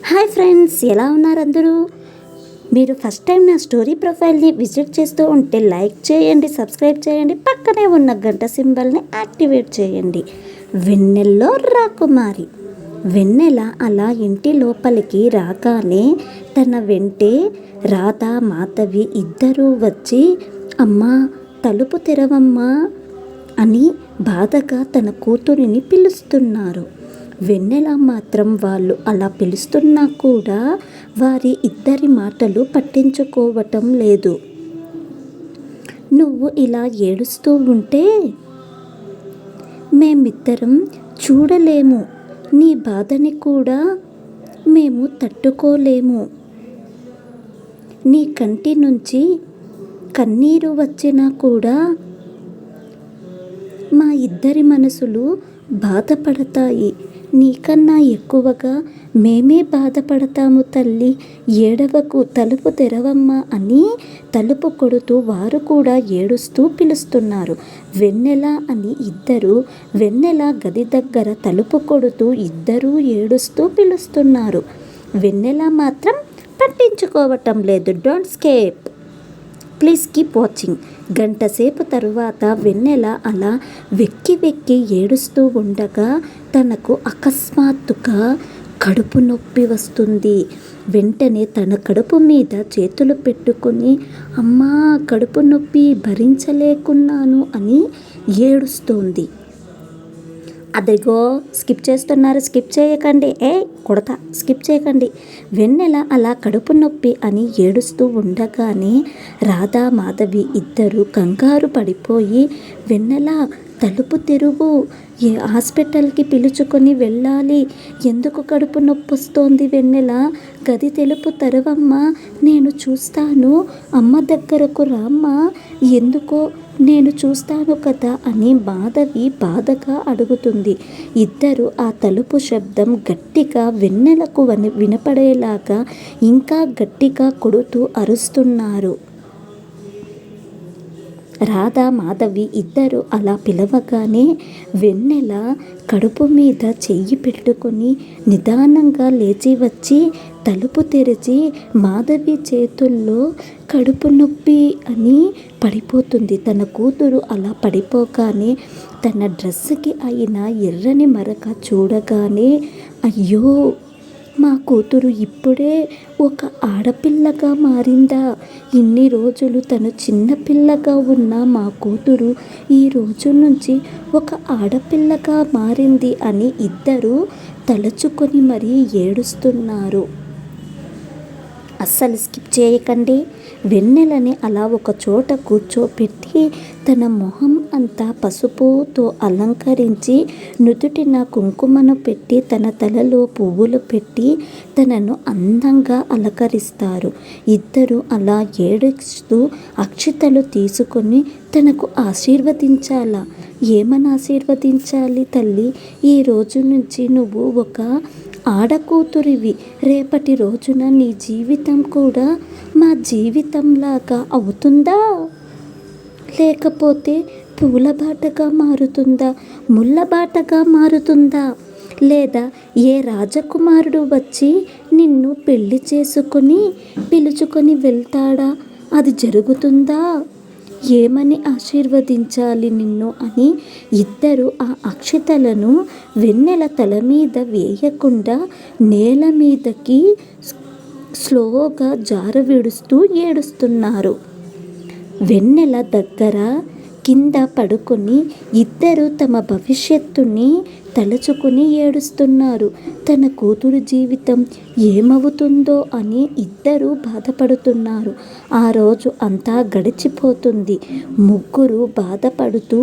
Hi friends, ఎలా ఉన్నారు అందరూ? మీరు ఫస్ట్ టైం నా స్టోరీ ప్రొఫైల్ని విజిట్ చేస్తూ ఉంటే లైక్ చేయండి, సబ్స్క్రైబ్ చేయండి, పక్కనే ఉన్న గంట సింబల్ని యాక్టివేట్ చేయండి. వెన్నెల్లో రాకుమారి. వెన్నెల అలా ఇంటి లోపలికి రాగానే తన వెంటే రాధ, మాధవి ఇద్దరూ వచ్చి అమ్మా తలుపు తెరవమ్మా అని బాధగా తన కూతురిని పిలుస్తున్నారు. వెన్నెల మాత్రం వాళ్ళు అలా పిలుస్తున్నా కూడా వారి ఇద్దరి మాటలు పట్టించుకోవటం లేదు. నువ్వు ఇలా ఏడుస్తూ ఉంటే మేమిద్దరం చూడలేము, నీ బాధని కూడా మేము తట్టుకోలేము. నీ కంటి నుంచి కన్నీరు వచ్చినా కూడా మా ఇద్దరి మనసులు బాధపడతాయి. నీకన్నా ఎక్కువగా మేమే బాధపడతాము తల్లి, ఏడవకు, తలుపు తెరవమ్మా అని తలుపు కొడుతూ వారు కూడా ఏడుస్తూ పిలుస్తున్నారు. వెన్నెల అని ఇద్దరు వెన్నెల గది దగ్గర తలుపు కొడుతూ ఇద్దరూ ఏడుస్తూ పిలుస్తున్నారు. వెన్నెల మాత్రం పట్టించుకోవటం లేదు. Don't scape, please keep watching. గంటసేపు తరువాత వెన్నెల అలా వెక్కి వెక్కి ఏడుస్తూ ఉండగా తనకు అకస్మాత్తుగా కడుపు నొప్పి వస్తుంది. వెంటనే తన కడుపు మీద చేతులు పెట్టుకుని అమ్మా కడుపు నొప్పి భరించలేకున్నాను అని ఏడుస్తోంది. అదిగో స్కిప్ చేస్తున్నారు, స్కిప్ చేయకండి, కొడతా, స్కిప్ చేయకండి. వెన్నెల అలా కడుపు నొప్పి అని ఏడుస్తూ ఉండగానే రాధా, మాధవి ఇద్దరు కంగారు పడిపోయి వెన్నెల తలుపు తెరువు, హాస్పిటల్కి పిలుచుకొని వెళ్ళాలి, ఎందుకు కడుపు నొప్పి వస్తోంది వెన్నెల, గది తెలుపు తెరవమ్మా, నేను చూస్తాను, అమ్మ దగ్గరకు రామ్మా, ఎందుకో నేను చూస్తాను కదా అని మాధవి బాధగా అడుగుతుంది. ఇద్దరు ఆ తలుపు శబ్దం గట్టిగా వెన్నెలకు వినపడేలాగా ఇంకా గట్టిగా కొడుతూ అరుస్తున్నారు. రాధా, మాధవి ఇద్దరు అలా పిలవగానే వెన్నెల కడుపు మీద చెయ్యి పెట్టుకుని నిదానంగా లేచి వచ్చి తలుపు తెరిచి మాధవి చేతుల్లో కడుపు నొప్పి అని పడిపోతుంది. తన కూతురు అలా పడిపోగానే తన డ్రెస్సుకి అయిన ఎర్రని మరక చూడగానే అయ్యో మా కూతురు ఇప్పుడే ఒక ఆడపిల్లగా మారిందా, ఇన్ని రోజులు తను చిన్నపిల్లగా ఉన్న మా కూతురు ఈ రోజు నుంచి ఒక ఆడపిల్లగా మారింది అని ఇద్దరు తలుచుకొని మరీ ఏడుస్తున్నారు. అస్సలు స్కిప్ చేయకండి. వెన్నెలని అలా ఒక చోట కూర్చోపెట్టి తన మొహం అంతా పసుపుతో అలంకరించి నుదుటిన కుంకుమను పెట్టి తన తలలో పువ్వులు పెట్టి తనను అందంగా అలంకరిస్తారు. ఇద్దరు అలా ఏడుస్తూ అక్షితలు తీసుకొని తనకు ఆశీర్వదించాలా. ఏమని ఆశీర్వదించాలి తల్లి, ఈ రోజు నుంచి నువ్వు ఒక ఆడకూతురివి, రేపటి రోజున నీ జీవితం కూడా మా జీవితంలాగా అవుతుందా, లేకపోతే పూలబాటగా మారుతుందా, ముళ్ళబాటగా మారుతుందా, లేదా ఏ రాజకుమారుడు వచ్చి నిన్ను పెళ్లి చేసుకొని పిలుచుకొని వెళ్తాడా, అది జరుగుతుందా, ఏమని ఆశీర్వదించాలి నిన్ను అని ఇద్దరు ఆ అక్షతలను వెన్నెల తల మీద వేయకుండా నేల మీదకి స్లోగా జారవిడుస్తూ ఏడుస్తున్నారు. వెన్నెల దగ్గర కింద పడుకొని ఇద్దరు తమ భవిష్యత్తుని తలుచుకుని ఏడుస్తున్నారు. తన కూతురు జీవితం ఏమవుతుందో అని ఇద్దరు బాధపడుతున్నారు. ఆ రోజు అంతా గడిచిపోతుంది. ముగ్గురు బాధపడుతూ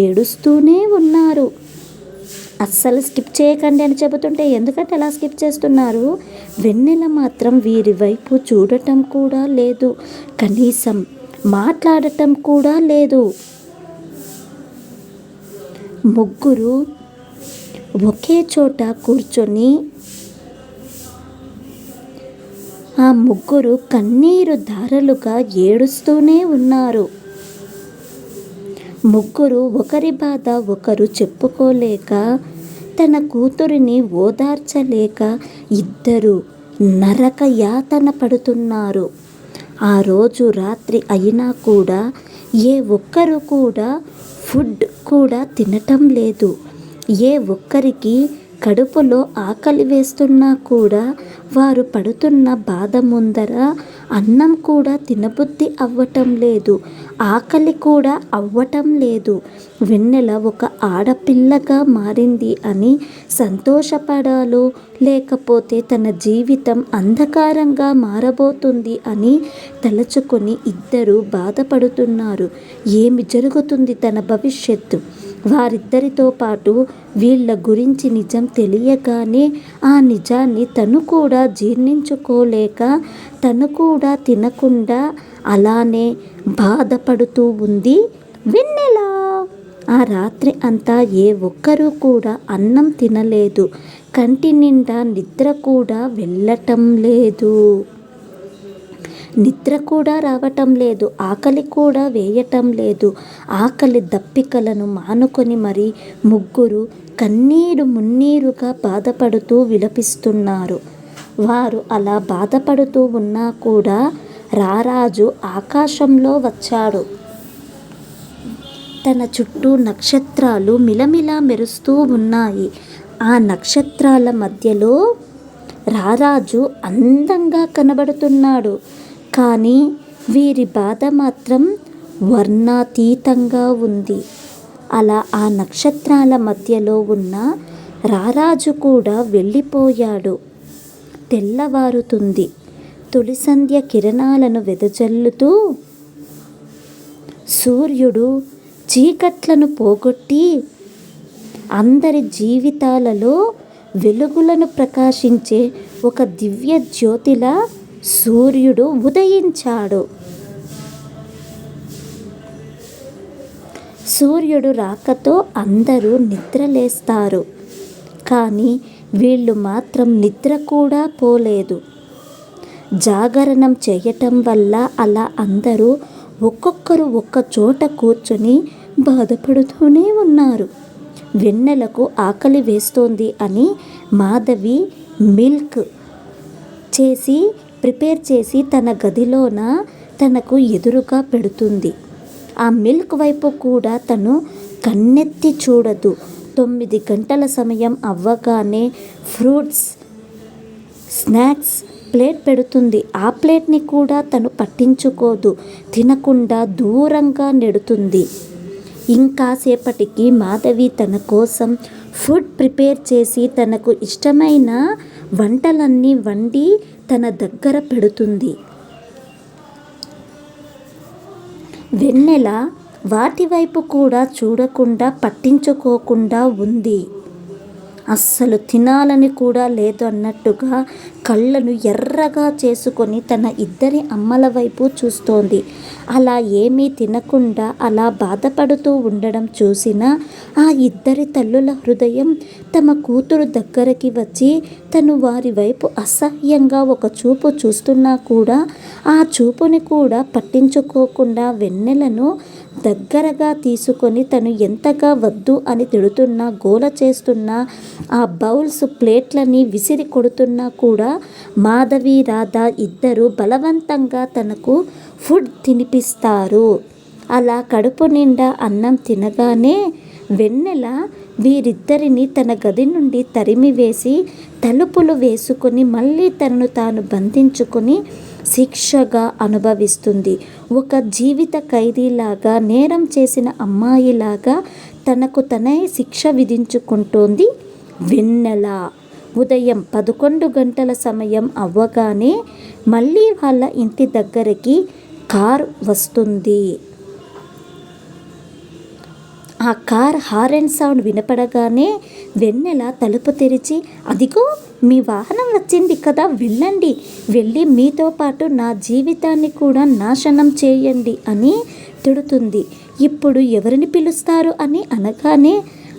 ఏడుస్తూనే ఉన్నారు. అస్సలు స్కిప్ చేయకండి అని చెబుతుంటే ఎందుకంటే అలా స్కిప్ చేస్తున్నారు? వెన్నెల మాత్రం వీరి వైపు చూడటం కూడా లేదు, కనీసం మాట్లాడటం కూడా లేదు. ముగ్గురు ఒకే చోట కూర్చొని ఆ ముగ్గురు కన్నీరు ధారలుగా ఏడుస్తూనే ఉన్నారు. ముగ్గురు ఒకరి బాధ ఒకరు చెప్పుకోలేక తన కూతురిని ఓదార్చలేక ఇద్దరు నరక యాతన పడుతున్నారు. ఆ రోజు రాత్రి అయినా కూడా ఏ ఒక్కరు కూడా ఫుడ్ కూడా తినటం లేదు. ఏ ఒక్కరికి కడుపులో ఆకలి వేస్తున్నా కూడా వారు పడుతున్న బాధ ముందర అన్నం కూడా తినబుద్ధి అవ్వటం లేదు, ఆకలి కూడా అవ్వటం లేదు. వెన్నెల ఒక ఆడపిల్లగా మారింది అని సంతోషపడాలో, లేకపోతే తన జీవితం అంధకారంగా మారబోతుంది అని తలుచుకొని ఇద్దరు బాధపడుతున్నారు. ఏమి జరుగుతుంది తన భవిష్యత్తు? వారిద్దరితో పాటు వీళ్ళ గురించి నిజం తెలియగానే ఆ నిజాన్ని తను కూడా జీర్ణించుకోలేక తను కూడా తినకుండా అలానే బాధపడుతూ ఉంది వెన్నెల. ఆ రాత్రి అంతా ఏ ఒక్కరూ కూడా అన్నం తినలేదు. కంటి నిండా నిద్ర కూడా వెళ్ళటం లేదు. నిద్ర కూడా రావటం లేదు, ఆకలి కూడా వేయటం లేదు. ఆకలి దప్పికలను మానుకొని మరి ముగ్గురు కన్నీరు మున్నీరుగా బాధపడుతూ విలపిస్తున్నారు. వారు అలా బాధపడుతూ ఉన్నా కూడా రారాజు ఆకాశంలో వచ్చాడు. తన చుట్టూ నక్షత్రాలు మిలమిలా మెరుస్తూ ఉన్నాయి. ఆ నక్షత్రాల మధ్యలో రారాజు అందంగా కనబడుతున్నాడు. కానీ వీరి బాధ మాత్రం వర్ణాతీతంగా ఉంది. అలా ఆ నక్షత్రాల మధ్యలో ఉన్న రారాజు కూడా వెళ్ళిపోయాడు. తెల్లవారుతుంది. తొలి సంధ్య కిరణాలను వెదజల్లుతూ సూర్యుడు చీకట్లను పోగొట్టి అందరి జీవితాలలో వెలుగులను ప్రకాశించే ఒక దివ్య జ్యోతిలా సూర్యుడు ఉదయించాడు. సూర్యుడు రాకతో అందరూ నిద్రలేస్తారు. కానీ వీళ్ళు మాత్రం నిద్ర కూడా పోలేదు. జాగరణం చేయటం వల్ల అలా అందరూ ఒక్కొక్కరు ఒక్క చోట కూర్చొని బాధపడుతూనే ఉన్నారు. వెన్నెలకు ఆకలి వేస్తోంది అని మాధవి మిల్క్ ప్రిపేర్ చేసి తన గదిలోన తనకు ఎదురుగా పెడుతుంది. ఆ మిల్క్ వైపు కూడా తను కన్నెత్తి చూడదు. 9 గంటల సమయం అవ్వగానే ఫ్రూట్స్, స్నాక్స్ ప్లేట్ పెడుతుంది. ఆ ప్లేట్ని కూడా తను పట్టించుకోదు, తినకుండా దూరంగా నెడుతుంది. ఇంకాసేపటికి మాధవి తన కోసం ఫుడ్ ప్రిపేర్ చేసి తనకు ఇష్టమైన వంటలన్నీ వండి తన దగ్గర పెడుతుంది. వెన్నెల వాటి వైపు కూడా చూడకుండా పట్టించుకోకుండా ఉంది. అస్సలు తినాలని కూడా లేదు అన్నట్టుగా కళ్ళను ఎర్రగా చేసుకొని తన ఇద్దరి అమ్మల వైపు చూస్తోంది. అలా ఏమీ తినకుండా అలా బాధపడుతూ ఉండడం చూసిన ఆ ఇద్దరి తల్లుల హృదయం తమ కూతురు దగ్గరికి వచ్చి తను వారి వైపు అసహ్యంగా ఒక చూపు చూస్తున్నా కూడా ఆ చూపుని కూడా పట్టించుకోకుండా వెన్నెలను దగ్గరగా తీసుకొని తను ఎంతగా వద్దు అని తిడుతున్నా, గోల చేస్తున్నా, ఆ బౌల్స్ ప్లేట్లని విసిరి కొడుతున్నా కూడా మాధవి, రాధ ఇద్దరు బలవంతంగా తనకు ఫుడ్ తినిపిస్తారు. అలా కడుపు నిండా అన్నం తినగానే వెన్నెల వీరిద్దరిని తన గది నుండి తరిమివేసి తలుపులు వేసుకొని మళ్ళీ తనను తాను బంధించుకొని శిక్షగా అనుభవిస్తుంది. ఒక జీవిత ఖైదీలాగా, నేరం చేసిన అమ్మాయిలాగా తనకు తనే శిక్ష విధించుకుంటోంది వెన్నెల. ఉదయం 11 గంటల సమయం అవ్వగానే మళ్ళీ వాళ్ళ ఇంటి దగ్గరికి కార్ వస్తుంది. ఆ కార్ హారన్ సౌండ్ వినపడగానే వెన్నెల తలుపు తెరిచి, అదిగో మీ వాహనం వచ్చింది కదా, వెళ్ళండి, వెళ్ళి మీతో పాటు నా జీవితాన్ని కూడా నాశనం చేయండి అని తిడుతుంది. ఇప్పుడు ఎవరిని పిలుస్తారు అని అనగానే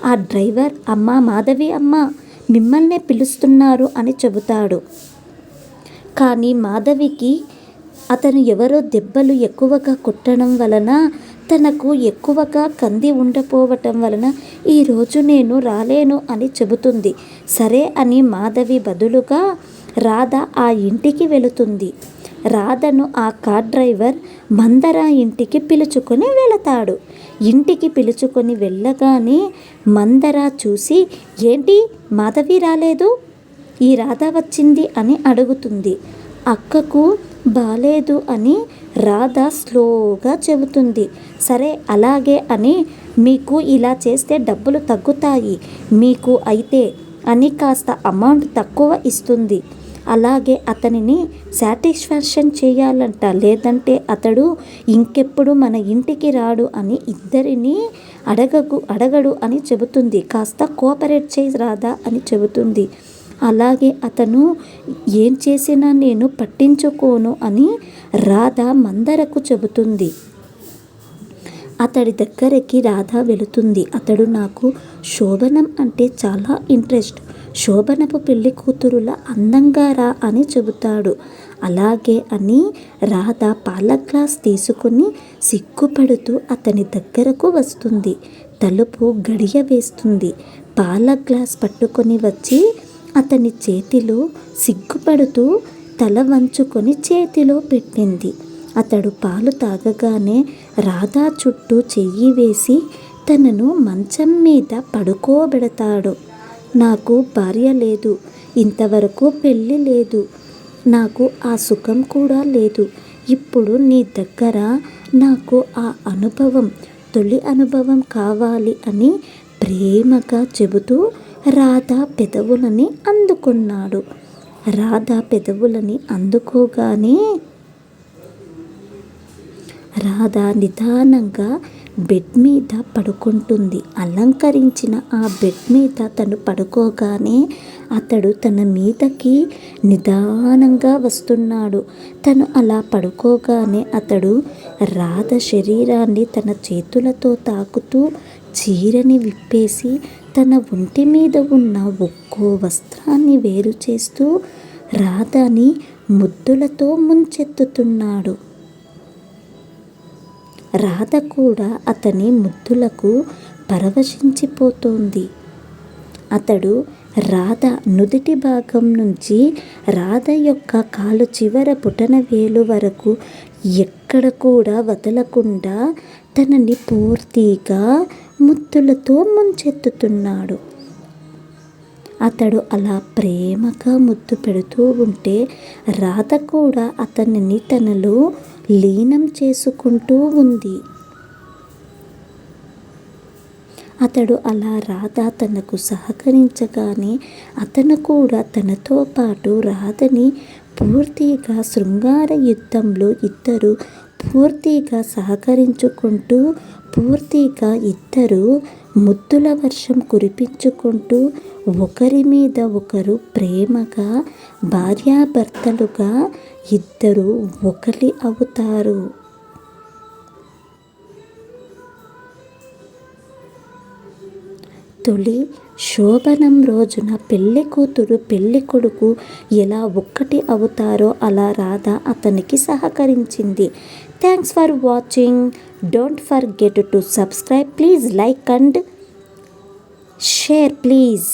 ఆ డ్రైవర్, అమ్మ మాధవి అమ్మ మిమ్మల్నే పిలుస్తున్నారు అని చెబుతాడు. కానీ మాధవికి అతను ఎవరో దెబ్బలు ఎక్కువగా కొట్టడం వలన తనకు ఎక్కువగా కంది ఉండపోవటం వలన ఈరోజు నేను రాలేను అని చెబుతుంది. సరే అని మాధవి బదులుగా రాధ ఆ ఇంటికి వెళుతుంది. రాధను ఆ కార్ డ్రైవర్ మందర ఇంటికి పిలుచుకొని వెళతాడు. ఇంటికి పిలుచుకొని వెళ్ళగానే మందర చూసి, ఏంటి మాధవి రాలేదు, ఈ రాధ వచ్చింది అని అడుగుతుంది. అక్కకు బాలేదు అని రాధ స్లోగా చెబుతుంది. సరే అలాగే అని, మీకు ఇలా చేస్తే డబ్బులు తగ్గుతాయి, మీకు అయితే అని కాస్త అమౌంట్ తక్కువ ఇస్తుంది. అలాగే అతనిని సాటిస్ఫాక్షన్ చేయాలంట, లేదంటే అతడు ఇంకెప్పుడు మన ఇంటికి రాడు అని ఇద్దరిని అడగడు అని చెబుతుంది. కాస్త కోఆపరేట్ చేయి రాదా అని చెబుతుంది. అలాగే అతను ఏం చేసినా నేను పట్టించుకోను అని రాధ మందరకు చెబుతుంది. అతడి దగ్గరికి రాధ వెళుతుంది. అతడు, నాకు శోభనం అంటే చాలా ఇంట్రెస్ట్, శోభనపు పెళ్లి కూతురులా అందంగా రా అని చెబుతాడు. అలాగే అని రాధ పాల గ్లాస్ తీసుకుని సిగ్గుపడుతూ అతని దగ్గరకు వస్తుంది. తలుపు గడియ వేస్తుంది. పాల గ్లాస్ పట్టుకొని వచ్చి అతని చేతిలో సిగ్గుపడుతూ తల వంచుకొని చేతిలో పెట్టింది. అతడు పాలు తాగగానే రాధా చుట్టూ చెయ్యి వేసి తనను మంచం మీద పడుకోబెడతాడు. నాకు భార్య లేదు, ఇంతవరకు పెళ్ళి లేదు, నాకు ఆ సుఖం కూడా లేదు. ఇప్పుడు నీ దగ్గర నాకు ఆ అనుభవం, తొలి అనుభవం కావాలి అని ప్రేమగా చెబుతూ రాధ పెదవులని అందుకున్నాడు. రాధ పెదవులని అందుకోగానే రాధ నిదానంగా బెడ్ మీద పడుకుంటుంది. అలంకరించిన ఆ బెడ్ మీద తను పడుకోగానే అతడు తన మీదకి నిదానంగా వస్తున్నాడు. తను అలా పడుకోగానే అతడు రాధ శరీరాన్ని తన చేతులతో తాకుతూ చీరని విప్పేసి తన ఒంటి మీద ఉన్న ఒక్కో వస్త్రాన్ని వేరు చేస్తూ రాధని ముద్దులతో ముంచెత్తుతున్నాడు. రాధ కూడా అతని ముద్దులకు పరవశించిపోతోంది. అతడు రాధ నుదిటి భాగం నుంచి రాధ యొక్క కాలు చివర బొటన వేలు వరకు ఎక్కడ కూడా వదలకుండా తనని పూర్తిగా ముద్దులతో ముంచెత్తుతున్నాడు. అతడు అలా ప్రేమగా ముద్దు పెడుతూ ఉంటే రాధ కూడా అతనిని తనలో లీనం చేసుకుంటూ ఉంది. అతడు అలా రాధ తనకు సహకరించగానే అతను కూడా తనతో పాటు రాధని పూర్తిగా శృంగార యుద్ధంలో ఇద్దరు పూర్తిగా సహకరించుకుంటూ పూర్తిగా ఇద్దరు ముద్దుల వర్షం కురిపించుకుంటూ ఒకరి మీద ఒకరు ప్రేమగా భార్యాభర్తలుగా ఇద్దరు ఒకటి అవుతారు. తొలి శోభనం రోజున పెళ్లి కూతురు పెళ్లి కొడుకు ఎలా ఒక్కటి అవుతారో అలా రాధ అతనికి సహకరించింది. Thanks for watching. Don't forget to subscribe. Please like and share please.